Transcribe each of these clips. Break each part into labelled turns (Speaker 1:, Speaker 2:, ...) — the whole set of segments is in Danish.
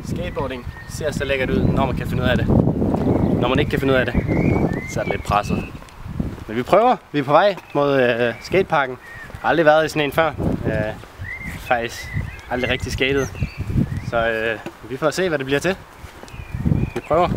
Speaker 1: Skateboarding ser så lækkert ud, når man kan finde ud af det. Når man ikke kan finde ud af det, så er det lidt presset. Men vi prøver. Vi er på vej mod skateparken. Jeg har aldrig været i sådan en før. Faktisk aldrig rigtig skatet. Så vi får se, hvad det bliver til. Vi prøver.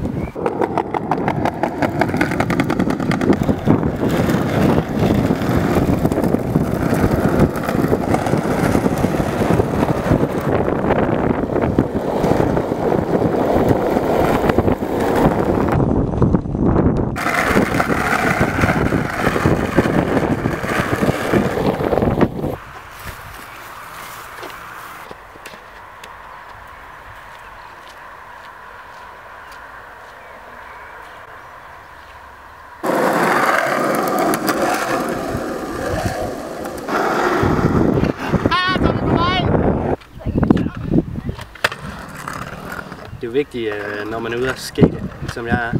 Speaker 1: Det er jo vigtigt, når man er ude at skate, som jeg er,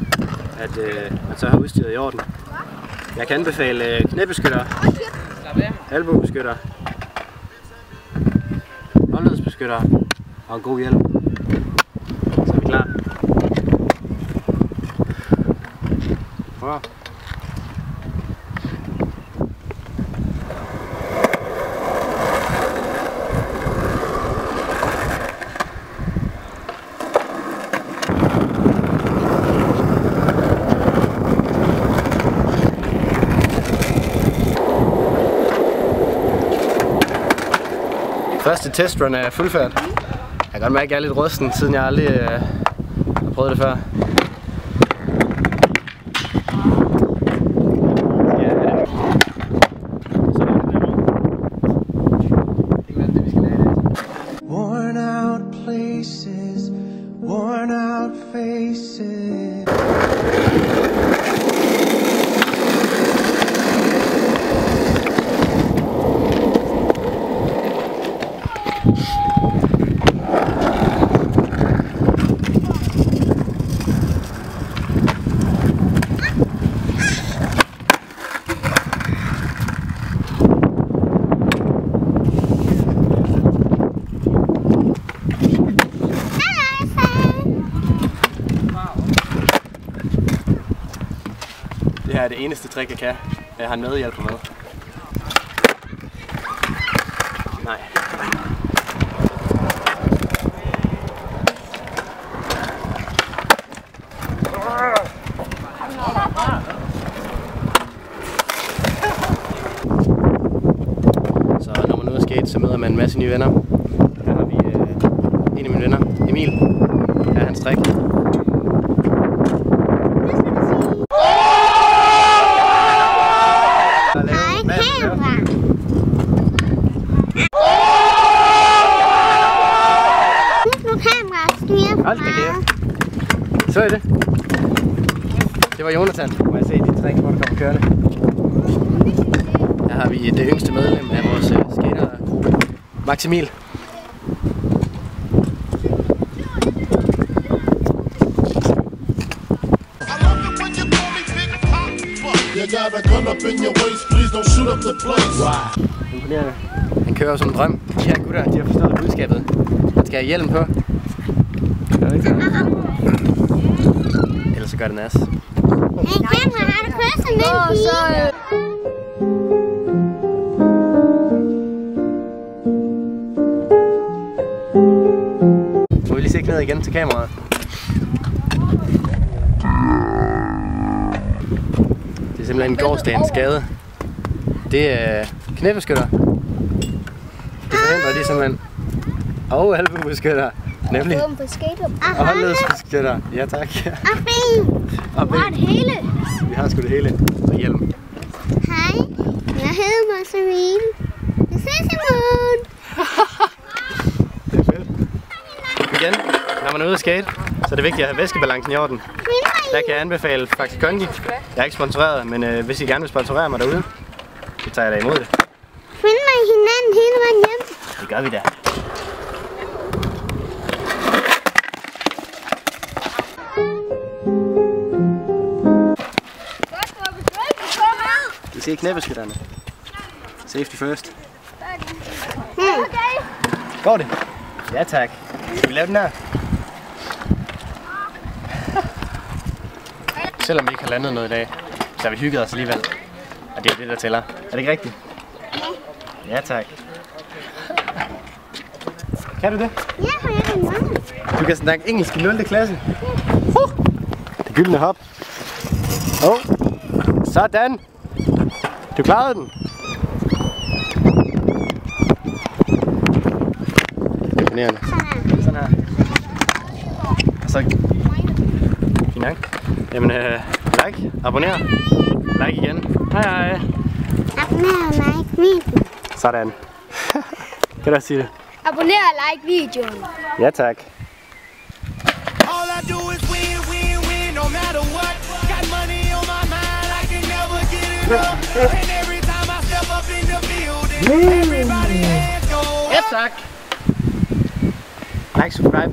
Speaker 1: at man så har udstyret i orden. Jeg kan anbefale knæbeskytter, albuebeskytter, håndledsbeskytter og en god hjelm. Så er vi klar. Prøv. Første testrun er fuldført. Jeg kan godt mærke, at jeg er lidt rusten, siden jeg aldrig har prøvet det før. Worn out places, worn out faces. Det her er det eneste trick, jeg kan. Jeg har en medhjælper med. Nej. Så når man er ude at skate, så møder man en masse nye venner. Her har vi en af mine venner, Emil. Her er hans trick. Hold da kæft. Så er det. Det var Jonathan. Må jeg se de trick, hvor du kommer kørende. Her har vi det yngste medlem af vores skatergruppe, Max Emil. Imponerende. Han kører som en drøm. De her gutter, de har forstået budskabet. Han skal have hjelm på. Ellers så gør det nas.
Speaker 2: Hey, kamera, har du kørt sådan en pige?
Speaker 1: Må vi lige se ned igen til kameraet. Det er simpelthen en gårdsdagens skade. Det er knæbeskytter. Det forhindrer de simpelthen. Og albuebeskytter. Nemlig. Og håndledsbeskytter. Ja tak.
Speaker 2: Og ben.
Speaker 1: Og ben.
Speaker 2: Det hele.
Speaker 1: Vi har sgu det hele. Og hjelm.
Speaker 2: Hej. Jeg hedder Max Emil. Vi ses i morgen.
Speaker 1: Det er fedt. Igen, når man er ude at skate, så er det vigtigt at have væskebalancen i orden. Der kan jeg anbefale Faxe Kondi. Jeg er ikke sponsoreret, men hvis I gerne vil sponsorere mig derude, så tager jeg da imod det.
Speaker 2: Find mig hinanden hele vejen hjem.
Speaker 1: Det gør vi da. Vi ser knæbeskytterne. Safety first. Går det? Ja tak. Skal vi lave den her? Selvom vi ikke har landet noget i dag, så har vi hygget os alligevel. Og det er jo det, der tæller. Er det ikke rigtigt? Ja tak. Kan du det?
Speaker 2: Ja, for jeg kan noget.
Speaker 1: Du kan snakke engelsk i 0. klasse. Det gyldne hop. Sådan. Du klarede den. Imponerende. Sådan her. Og så... Fint nok. Jamen, like, abonner. Like igen. Hej.
Speaker 2: Abonner og like videoen.
Speaker 1: Sådan. Kan du også sige det?
Speaker 2: Abonner og like videoen.
Speaker 1: Ja tak.
Speaker 3: All I do is win, win, win, no matter what. Got money on my mind, I can never get it up. And every time I step up in the building, everybody hands go up.
Speaker 1: Ja tak. Like, subscribe.